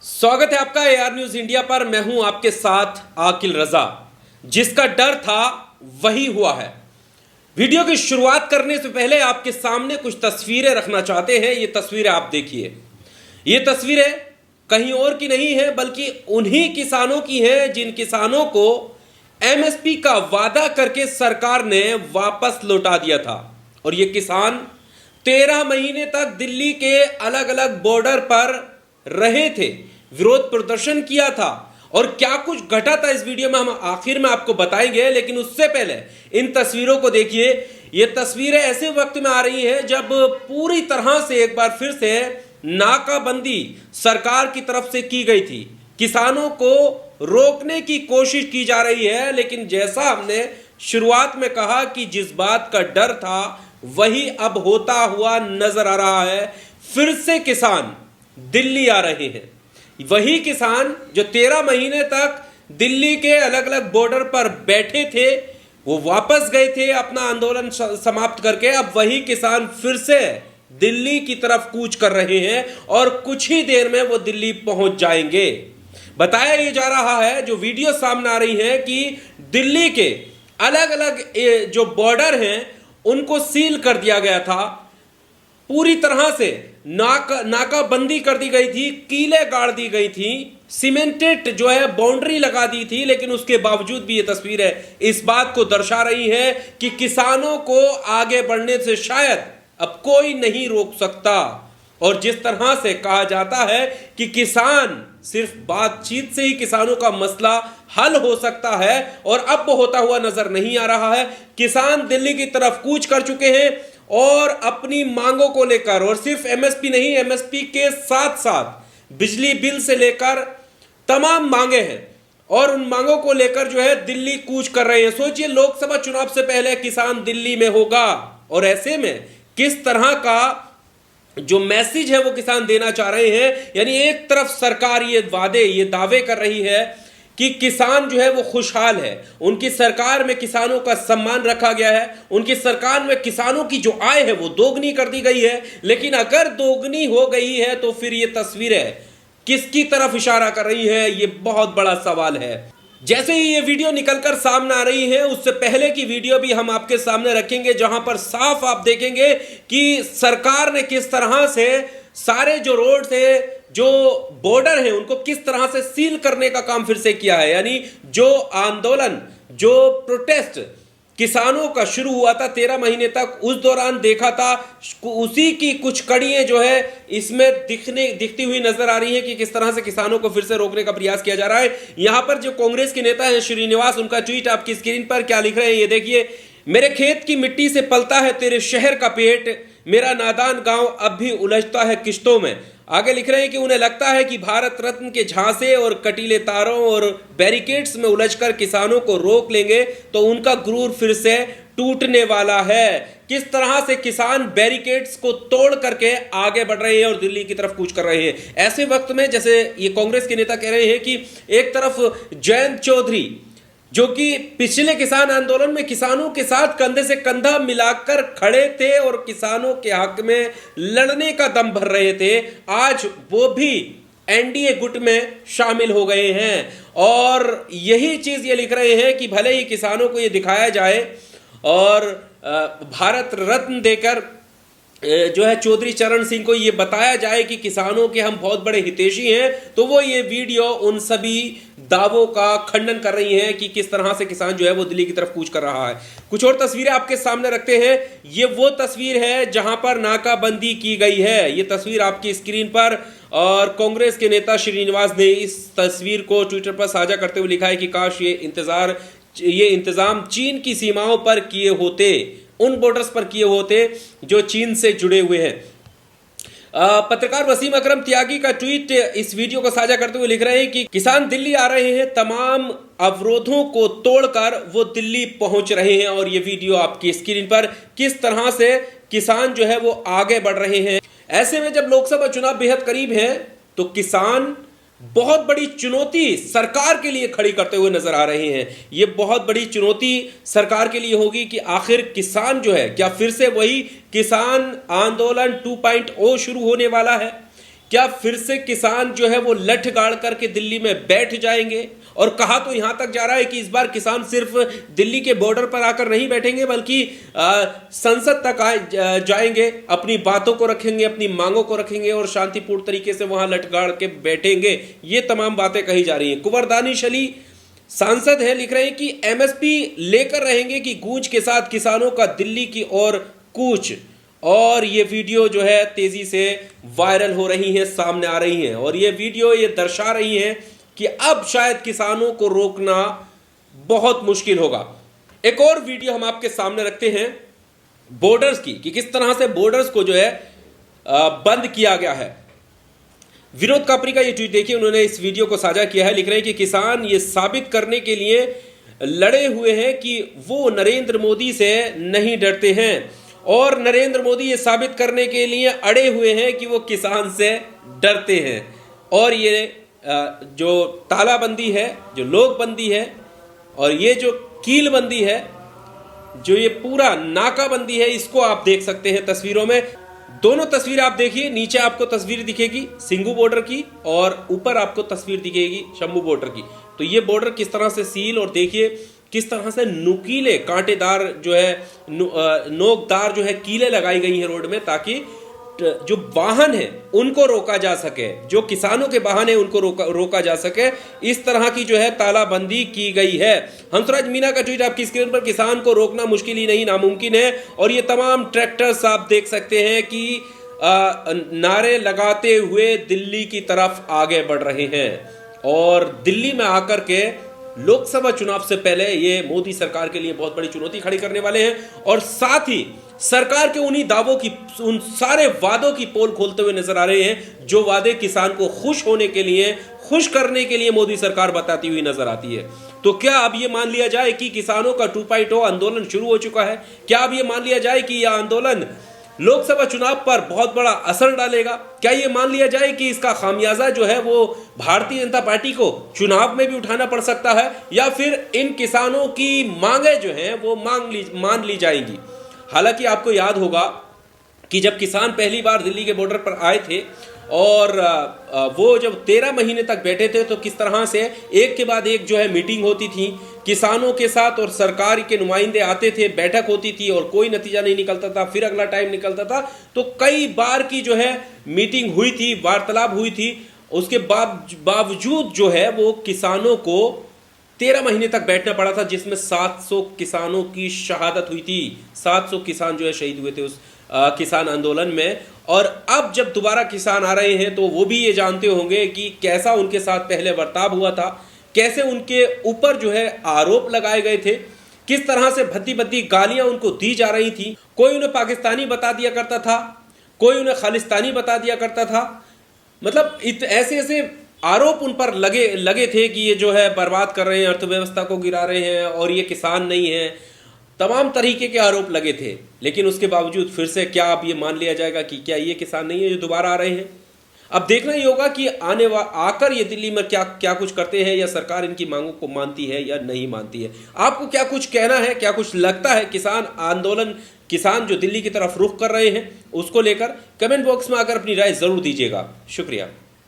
स्वागत है आपका एआर न्यूज इंडिया पर। मैं हूं आपके साथ आकिल रजा। जिसका डर था वही हुआ है। वीडियो की शुरुआत करने से पहले आपके सामने कुछ तस्वीरें रखना चाहते हैं। ये तस्वीरें आप देखिए। ये तस्वीरें कहीं और की नहीं है बल्कि उन्हीं किसानों की हैं जिन किसानों को एमएसपी का वादा करके सरकार ने वापस लौटा दिया था। और ये किसान 13 महीने तक दिल्ली के अलग अलग बॉर्डर पर रहे थे, विरोध प्रदर्शन किया था। और क्या कुछ घटा था इस वीडियो में हम आखिर में आपको बताएंगे, लेकिन उससे पहले इन तस्वीरों को देखिए। ये तस्वीरें ऐसे वक्त में आ रही हैं जब पूरी तरह से एक बार फिर से नाकाबंदी सरकार की तरफ से की गई थी। किसानों को रोकने की कोशिश की जा रही है, लेकिन जैसा हमने शुरुआत में कहा कि जिस बात का डर था वही अब होता हुआ नजर आ रहा है। फिर से किसान दिल्ली आ रहे हैं। वही किसान जो 13 महीने तक दिल्ली के अलग अलग बॉर्डर पर बैठे थे, वो वापस गए थे अपना आंदोलन समाप्त करके। अब वही किसान फिर से दिल्ली की तरफ कूच कर रहे हैं और कुछ ही देर में वो दिल्ली पहुंच जाएंगे। बताया ये जा रहा है, जो वीडियो सामने आ रही है, कि दिल्ली के अलग अलग जो बॉर्डर हैं उनको सील कर दिया गया था। पूरी तरह से नाकाबंदी कर दी गई थी, कीले गाड़ दी गई थी, सीमेंटेड जो है बाउंड्री लगा दी थी। लेकिन उसके बावजूद भी ये तस्वीर है इस बात को दर्शा रही है कि किसानों को आगे बढ़ने से शायद अब कोई नहीं रोक सकता। और जिस तरह से कहा जाता है कि किसान सिर्फ बातचीत से ही किसानों का मसला हल हो सकता है, और अब वो होता हुआ नजर नहीं आ रहा है। किसान दिल्ली की तरफ कूच कर चुके हैं और अपनी मांगों को लेकर, और सिर्फ एमएसपी नहीं, एमएसपी के साथ साथ बिजली बिल से लेकर तमाम मांगे हैं, और उन मांगों को लेकर जो है दिल्ली कूच कर रहे हैं। सोचिए, लोकसभा चुनाव से पहले किसान दिल्ली में होगा, और ऐसे में किस तरह का जो मैसेज है वो किसान देना चाह रहे हैं। यानी एक तरफ सरकार ये दावे कर रही है कि किसान जो है वो खुशहाल है, उनकी सरकार में किसानों का सम्मान रखा गया है, उनकी सरकार में किसानों की जो आय है वो दोगुनी कर दी गई है। लेकिन अगर दोगुनी हो गई है तो फिर ये तस्वीरें किसकी तरफ इशारा कर रही है, ये बहुत बड़ा सवाल है। जैसे ही ये वीडियो निकलकर सामने आ रही है, उससे पहले की वीडियो भी हम आपके सामने रखेंगे, जहां पर साफ आप देखेंगे कि सरकार ने किस तरह से सारे जो रोड है, जो बॉर्डर है, उनको किस तरह से सील करने का काम फिर से किया है। यानी जो आंदोलन, जो प्रोटेस्ट किसानों का शुरू हुआ था 13 महीने तक, उस दौरान देखा था, उसी की कुछ कड़ियां जो है इसमें दिखती हुई नजर आ रही है कि किस तरह से किसानों को फिर से रोकने का प्रयास किया जा रहा है। यहां पर जो कांग्रेस के नेता हैं श्रीनिवास, उनका ट्वीट आपकी स्क्रीन पर क्या लिख रहे हैं ये देखिए। मेरे खेत की मिट्टी से पलता है तेरे शहर का पेट, मेरा नादान गांव अब भी उलझता है किश्तों में। आगे लिख रहे हैं कि उन्हें लगता है कि भारत रत्न के झांसे और कटीले तारों और बैरिकेड्स में उलझकर किसानों को रोक लेंगे तो उनका गुरूर फिर से टूटने वाला है। किस तरह से किसान बैरिकेड्स को तोड़ करके आगे बढ़ रहे हैं और दिल्ली की तरफ कूच कर रहे हैं। ऐसे वक्त में जैसे ये कांग्रेस के नेता कह रहे हैं कि एक तरफ जयंत चौधरी, जो कि पिछले किसान आंदोलन में किसानों के साथ कंधे से कंधा मिलाकर खड़े थे और किसानों के हक में लड़ने का दम भर रहे थे, आज वो भी एनडीए गुट में शामिल हो गए हैं। और यही चीज ये लिख रहे हैं कि भले ही किसानों को ये दिखाया जाए और भारत रत्न देकर जो है चौधरी चरण सिंह को ये बताया जाए कि किसानों के हम बहुत बड़े हितैषी हैं, तो वो ये वीडियो उन सभी दावों का खंडन कर रही हैं कि किस तरह से किसान जो है वो दिल्ली की तरफ कूच कर रहा है। कुछ और तस्वीरें आपके सामने रखते हैं। ये वो तस्वीर है जहां पर नाकाबंदी की गई है। ये तस्वीर आपकी स्क्रीन पर, और कांग्रेस के नेता श्रीनिवास ने इस तस्वीर को ट्विटर पर साझा करते हुए लिखा है कि काश ये इंतजाम चीन की सीमाओं पर किए होते, उन बॉर्डर्स पर किए होते जो चीन से जुड़े हुए हैं। पत्रकार वसीम अकरम त्यागी का ट्वीट इस वीडियो को साझा करते हुए लिख रहे हैं कि किसान दिल्ली आ रहे हैं, तमाम अवरोधों को तोड़कर वो दिल्ली पहुंच रहे हैं। और ये वीडियो आपकी स्क्रीन पर किस तरह से किसान जो है वो आगे बढ़ रहे हैं। ऐसे में जब लोकसभा चुनाव बेहद करीब है तो किसान बहुत बड़ी चुनौती सरकार के लिए खड़ी करते हुए नजर आ रहे हैं। ये बहुत बड़ी चुनौती सरकार के लिए होगी कि आखिर किसान जो है, क्या फिर से वही किसान आंदोलन 2.0 शुरू होने वाला है? क्या फिर से किसान जो है वो लठ गाड़ करके दिल्ली में बैठ जाएंगे? और कहा तो यहां तक जा रहा है कि इस बार किसान सिर्फ दिल्ली के बॉर्डर पर आकर नहीं बैठेंगे, बल्कि संसद तक जाएंगे, अपनी बातों को रखेंगे, अपनी मांगों को रखेंगे और शांतिपूर्ण तरीके से वहां लठ गाड़ के बैठेंगे। ये तमाम बातें कही जा रही हैं। कुंवर दानिश अली सांसद है, लिख रहे हैं कि एमएसपी लेकर रहेंगे कि गूंज के साथ किसानों का दिल्ली की ओर कूच। और ये वीडियो जो है तेजी से वायरल हो रही है, सामने आ रही हैं, और ये वीडियो ये दर्शा रही है कि अब शायद किसानों को रोकना बहुत मुश्किल होगा। एक और वीडियो हम आपके सामने रखते हैं बॉर्डर्स की, कि किस तरह से बॉर्डर्स को जो है बंद किया गया है। विनोद कापरी का ये ट्वीट देखिए, उन्होंने इस वीडियो को साझा किया है। लिख रहे हैं कि किसान ये साबित करने के लिए लड़े हुए हैं कि वो नरेंद्र मोदी से नहीं डरते हैं, और नरेंद्र मोदी ये साबित करने के लिए अड़े हुए हैं कि वो किसान से डरते हैं। और ये जो तालाबंदी है, जो लोकबंदी है, और ये जो कीलबंदी है, जो ये पूरा नाकाबंदी है, इसको आप देख सकते हैं तस्वीरों में। दोनों तस्वीर आप देखिए, नीचे आपको तस्वीर दिखेगी सिंघू बॉर्डर की और ऊपर आपको तस्वीर दिखेगी शंभू बॉर्डर की। तो ये बॉर्डर किस तरह से सील, और देखिए किस तरह से नुकीले कांटेदार जो है नोकदार जो है कीले लगाई गई हैं रोड में, ताकि जो वाहन है उनको रोका जा सके, जो किसानों के वाहन है उनको रोका जा सके। इस तरह की जो है तालाबंदी की गई है। हंसराज मीना का ट्वीट आपकी स्क्रीन पर, किसान को रोकना मुश्किल ही नहीं नामुमकिन है। और ये तमाम ट्रैक्टर्स आप देख सकते हैं कि नारे लगाते हुए दिल्ली की तरफ आगे बढ़ रहे हैं, और दिल्ली में आकर के लोकसभा चुनाव से पहले ये मोदी सरकार के लिए बहुत बड़ी चुनौती खड़ी करने वाले हैं। और साथ ही सरकार के उन्हीं दावों की, उन सारे वादों की पोल खोलते हुए नजर आ रहे हैं, जो वादे किसान को खुश होने के लिए, खुश करने के लिए मोदी सरकार बताती हुई नजर आती है। तो क्या अब ये मान लिया जाए कि किसानों का 2.0 आंदोलन शुरू हो चुका है? क्या अब ये मान लिया जाए कि यह आंदोलन लोकसभा चुनाव पर बहुत बड़ा असर डालेगा? क्या ये मान लिया जाए कि इसका खामियाजा जो है वो भारतीय जनता पार्टी को चुनाव में भी उठाना पड़ सकता है, या फिर इन किसानों की मांगे जो हैं वो मान ली जाएंगी? हालांकि आपको याद होगा कि जब किसान पहली बार दिल्ली के बॉर्डर पर आए थे और वो जब 13 महीने तक बैठे थे, तो किस तरह से एक के बाद एक जो है मीटिंग होती थी किसानों के साथ, और सरकार के नुमाइंदे आते थे, बैठक होती थी और कोई नतीजा नहीं निकलता था, फिर अगला टाइम निकलता था। तो कई बार की जो है मीटिंग हुई थी, वार्तालाप हुई थी, उसके बावजूद जो है वो किसानों को 13 महीने तक बैठना पड़ा था, जिसमें 700 किसानों की शहादत हुई थी। 700 किसान जो है शहीद हुए थे उस किसान आंदोलन में। और अब जब दोबारा किसान आ रहे हैं तो वो भी ये जानते होंगे कि कैसा उनके साथ पहले बर्ताव हुआ था, कैसे उनके ऊपर जो है आरोप लगाए गए थे, किस तरह से भद्दी भद्दी गालियां उनको दी जा रही थी। कोई उन्हें पाकिस्तानी बता दिया करता था, कोई उन्हें खालिस्तानी बता दिया करता था। मतलब ऐसे ऐसे आरोप उन पर लगे थे कि ये जो है बर्बाद कर रहे हैं, अर्थव्यवस्था को गिरा रहे हैं, और ये किसान नहीं है। तमाम तरीके के आरोप लगे थे, लेकिन उसके बावजूद फिर से क्या अब ये मान लिया जाएगा कि क्या ये किसान नहीं है जो दोबारा आ रहे हैं? अब देखना ही होगा कि आकर ये दिल्ली में क्या कुछ करते हैं, या सरकार इनकी मांगों को मानती है या नहीं मानती है। आपको क्या कुछ कहना है, क्या कुछ लगता है किसान आंदोलन, किसान जो दिल्ली की तरफ रुख कर रहे हैं उसको लेकर? कमेंट बॉक्स में आकर अपनी राय जरूर दीजिएगा। शुक्रिया।